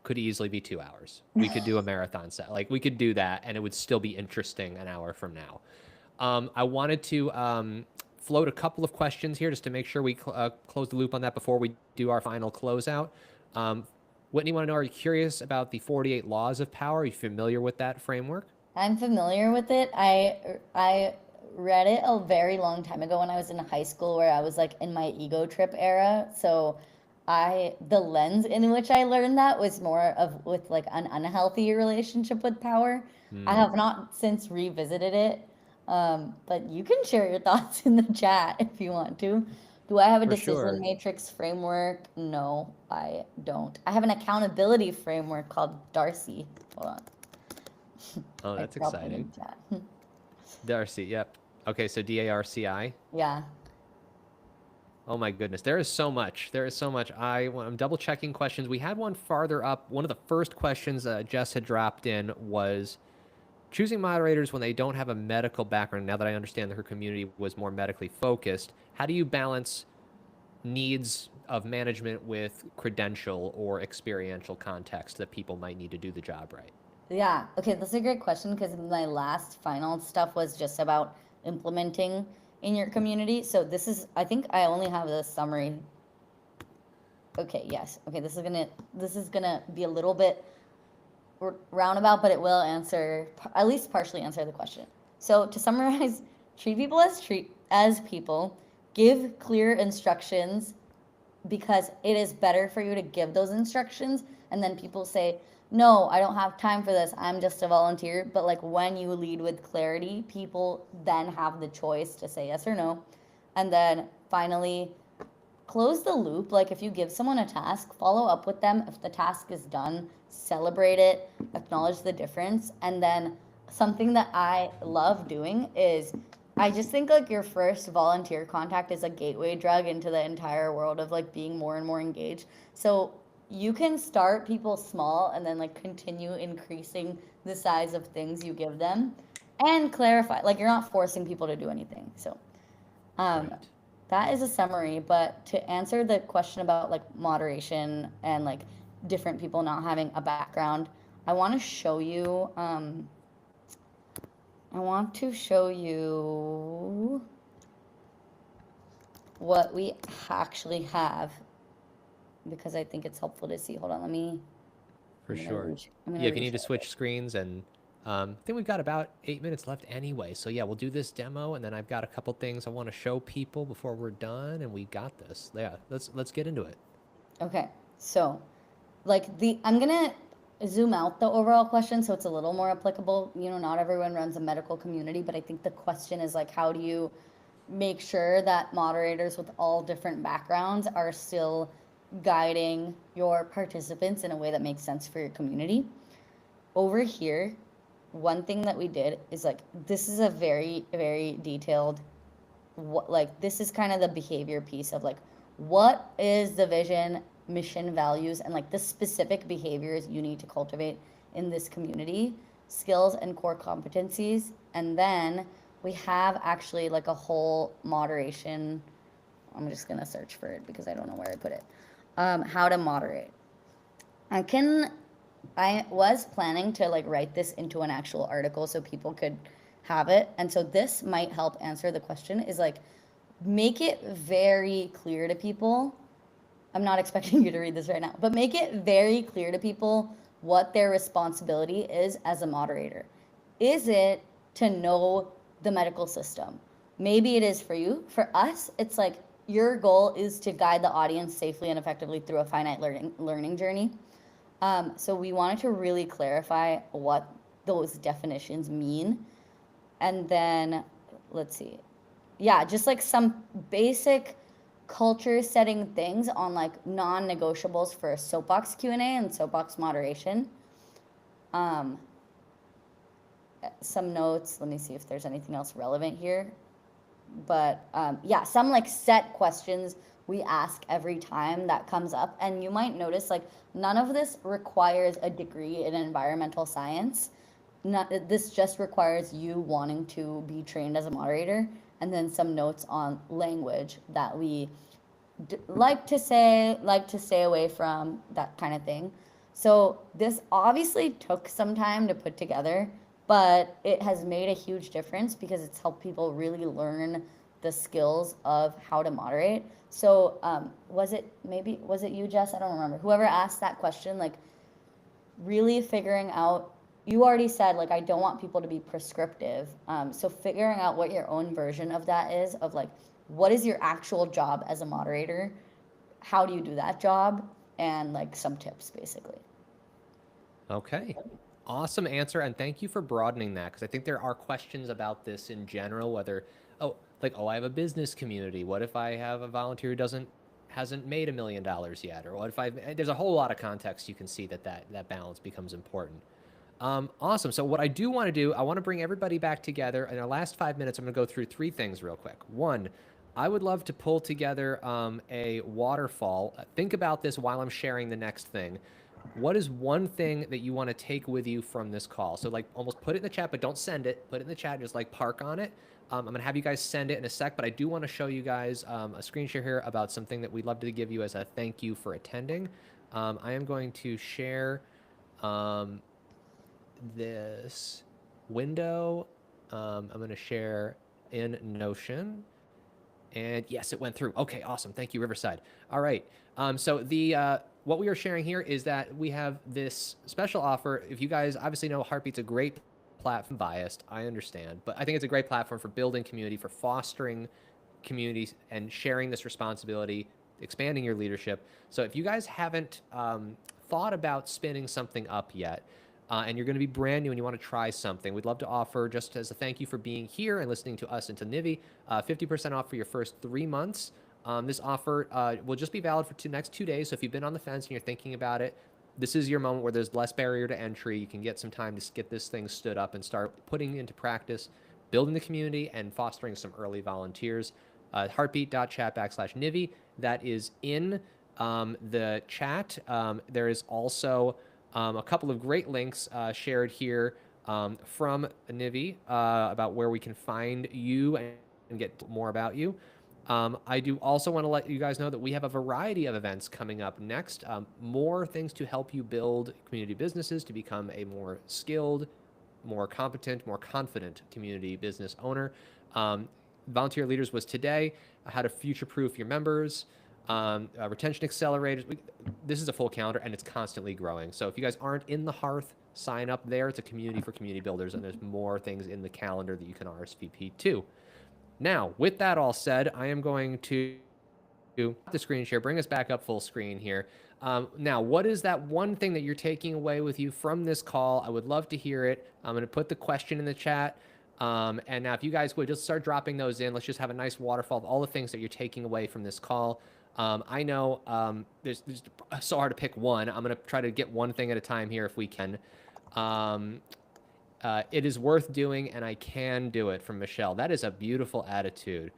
could easily be 2 hours. We could do a marathon set. Like we could do that and it would still be interesting an hour from now. I wanted to float a couple of questions here just to make sure we close the loop on that before we do our final closeout. Whitney, want to know, are you curious about the 48 laws of power? Are you familiar with that framework? I'm familiar with it. I read it a very long time ago when I was in high school, where I was like in my ego trip era. So the lens in which I learned that was more of with like an unhealthy relationship with power. I have not since revisited it. But you can share your thoughts in the chat if you want to. Do I have a For decision sure. matrix framework? No, I don't. I have an accountability framework called Darcy. Hold on. Oh, I that's dropped it in exciting. the chat. Darcy, yep. Okay, so DARCI. Yeah. Oh my goodness, there is so much. There is so much. I'm double checking questions. We had one farther up. One of the first questions Jess had dropped in was choosing moderators when they don't have a medical background. Now that I understand that her community was more medically focused, how do you balance needs of management with credential or experiential context that people might need to do the job right? Yeah. Okay, that's a great question because my last final stuff was just about implementing in your community. So I think I only have the summary. Okay, yes. Okay, this is gonna be a little bit roundabout, but it will at least partially answer the question. So to summarize, treat people as people, give clear instructions, because it is better for you to give those instructions and then people say, no, I don't have time for this, I'm just a volunteer. But like when you lead with clarity, people then have the choice to say yes or no. And then finally, close the loop. Like if you give someone a task, follow up with them. If the task is done, celebrate it, acknowledge the difference. And then something that I love doing is, I just think like your first volunteer contact is a gateway drug into the entire world of like being more and more engaged. So you can start people small and then like continue increasing the size of things you give them, and clarify, like you're not forcing people to do anything. So Right. that is a summary, but to answer the question about like moderation and like different people not having a background, I want to show you I want to show you what we actually have because I think it's helpful to see. Hold on, For sure. I'm Yeah, gonna if you need to reshare switch it. screens, and I think we've got about 8 minutes left anyway. So yeah, we'll do this demo, and then I've got a couple things I want to show people before we're done, and we got this. Yeah, let's get into it. Okay, so like I'm gonna zoom out the overall question so it's a little more applicable. You know, not everyone runs a medical community, but I think the question is like, how do you make sure that moderators with all different backgrounds are still guiding your participants in a way that makes sense for your community? Over here, one thing that we did is like, this is a very, very detailed, what, like, this is kind of the behavior piece of like, what is the vision, mission, values, and like the specific behaviors you need to cultivate in this community, skills and core competencies. And then we have actually like a whole moderation. I'm just gonna search for it because I don't know where I put it. How to moderate. I can I was planning to like write this into an actual article so people could have it. And so this might help answer the question is like make it very clear to people. I'm not expecting you to read this right now, but make it very clear to people what their responsibility is as a moderator. Is it to know the medical system? Maybe it is for you. For us, it's like your goal is to guide the audience safely and effectively through a finite learning journey. So we wanted to really clarify what those definitions mean. And then, let's see. Yeah, just like some basic culture setting things on like non-negotiables for Soapbox Q&A and Soapbox moderation. Um, some notes. Let me see if there's anything else relevant here. But yeah, some like set questions we ask every time that comes up. And you might notice like none of this requires a degree in environmental science. This just requires you wanting to be trained as a moderator, and then some notes on language that we like to stay away from, that kind of thing. So this obviously took some time to put together, but it has made a huge difference because it's helped people really learn the skills of how to moderate. So was it you, Jess? I don't remember. Whoever asked that question, like really figuring out, you already said like I don't want people to be prescriptive, so figuring out what your own version of that is, of like what is your actual job as a moderator, how do you do that job, and like some tips basically. Okay. Awesome answer. And thank you for broadening that, because I think there are questions about this in general, whether, oh, like, oh, I have a business community. What if I have a volunteer who hasn't made $1 million yet? Or what if there's a whole lot of context you can see that balance becomes important. Awesome. So what I do want to do, I want to bring everybody back together. In our last 5 minutes, I'm going to go through three things real quick. One, I would love to pull together a waterfall. Think about this while I'm sharing the next thing. What is one thing that you want to take with you from this call? So like almost put it in the chat, but don't send it. Put it in the chat, just like park on it. I'm going to have you guys send it in a sec, but I do want to show you guys a screen share here about something that we'd love to give you as a thank you for attending. I am going to share this window. I'm going to share in Notion. And yes, it went through. Okay, awesome. Thank you, Riverside. All right. So what we are sharing here is that we have this special offer. If you guys obviously know, Heartbeat's a great platform. Biased, I understand, but I think it's a great platform for building community, for fostering communities, and sharing this responsibility, expanding your leadership. So if you guys haven't thought about spinning something up yet, and you're going to be brand new and you want to try something, we'd love to offer, just as a thank you for being here and listening to us and to Nivi, 50% off for your first 3 months. This offer will just be valid for the next 2 days. So if you've been on the fence and you're thinking about it, this is your moment where there's less barrier to entry. You can get some time to get this thing stood up and start putting into practice, building the community, and fostering some early volunteers. Heartbeat.chat/Nivi. That is in the chat. There is also a couple of great links shared here from Nivi about where we can find you and get more about you. I do also want to let you guys know that we have a variety of events coming up next. More things to help you build community businesses to become a more skilled, more competent, more confident community business owner. Volunteer Leaders was today, how to future-proof your members, retention accelerators. This is a full calendar, and it's constantly growing. So if you guys aren't in the Hearth, sign up there. It's a community for community builders, and there's more things in the calendar that you can RSVP to. Now, with that all said, I am going to the screen share, bring us back up full screen here. Now, what is that one thing that you're taking away with you from this call? I would love to hear it. I'm going to put the question in the chat. And now if you guys would just start dropping those in, let's just have a nice waterfall of all the things that you're taking away from this call. I know there's so hard to pick one. I'm going to try to get one thing at a time here if we can. It is worth doing, and I can do it, from Michelle. That is a beautiful attitude.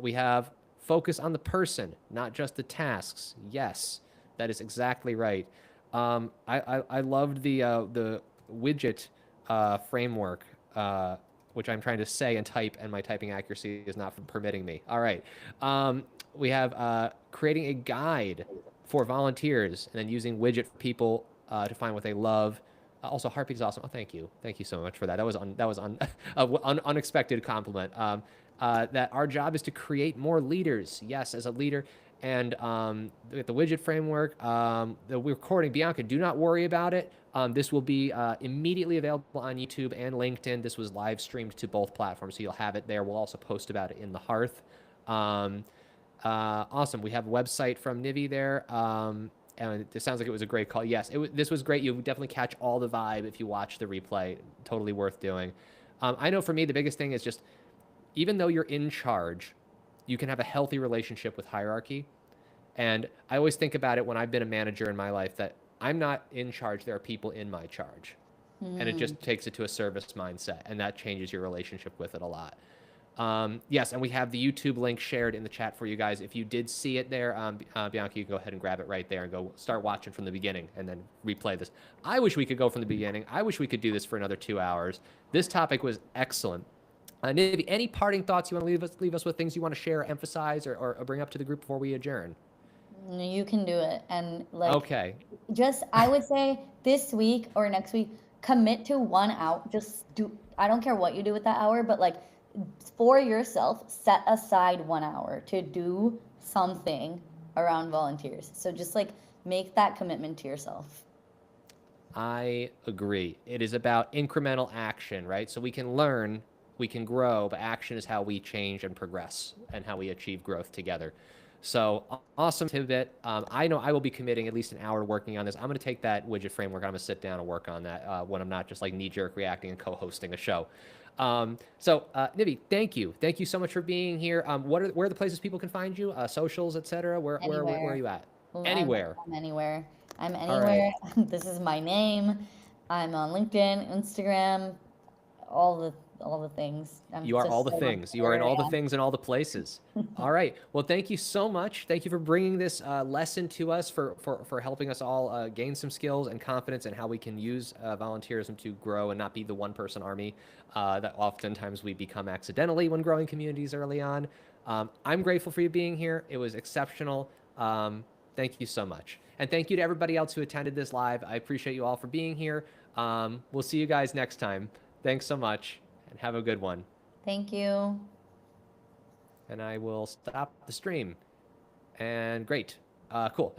We have focus on the person, not just the tasks. Yes, that is exactly right. I loved the widget framework, which I'm trying to say and type, and my typing accuracy is not permitting me. All right. We have creating a guide for volunteers, and then using widget for people to find what they love. Also, Heartbeat is awesome. Oh, thank you. Thank you so much for that. That was unexpected compliment. That our job is to create more leaders. Yes, as a leader. And the widget framework, the recording, Bianca, do not worry about it. This will be immediately available on YouTube and LinkedIn. This was live streamed to both platforms, so you'll have it there. We'll also post about it in the Hearth. Awesome. We have a website from Nivi there. And it sounds like it was a great call. Yes, this was great. You definitely catch all the vibe if you watch the replay. Totally worth doing. I know for me, the biggest thing is just, even though you're in charge, you can have a healthy relationship with hierarchy. And I always think about it when I've been a manager in my life, that I'm not in charge. There are people in my charge. And it just takes it to a service mindset. And that changes your relationship with it a lot. Yes, and we have the YouTube link shared in the chat for you guys. If you did see it there, Bianca, you can go ahead and grab it right there and go start watching from the beginning and then replay this. I wish we could go from the beginning. I wish we could do this for another 2 hours. This topic was excellent. Nivi, any parting thoughts you want to leave us with, things you want to share, emphasize, or bring up to the group before we adjourn? You can do it. And okay. Just, I would say this week or next week, commit to 1 hour. Just do, I don't care what you do with that hour, but for yourself, set aside 1 hour to do something around volunteers. So just make that commitment to yourself. I agree. It is about incremental action, right? So we can learn, we can grow, but action is how we change and progress and how we achieve growth together. So awesome tidbit. I know I will be committing at least an hour to working on this. I'm going to take that widget framework. I'm going to sit down and work on that when I'm not just knee-jerk reacting and co-hosting a show. Nivi, thank you. Thank you so much for being here. Where are the places people can find you? Socials, etc. Where are you at? Anywhere. I'm anywhere. I'm anywhere. Right. This is my name. I'm on LinkedIn, Instagram, all the things. You are all the things. You are in all the things and all the places. All right. Well, thank you so much. Thank you for bringing this lesson to us, for helping us all gain some skills and confidence in how we can use volunteerism to grow and not be the one-person army that oftentimes we become accidentally when growing communities early on. I'm grateful for you being here. It was exceptional. Thank you so much. And thank you to everybody else who attended this live. I appreciate you all for being here. We'll see you guys next time. Thanks so much. And have a good one. Thank you. And I will stop the stream. And great. Cool.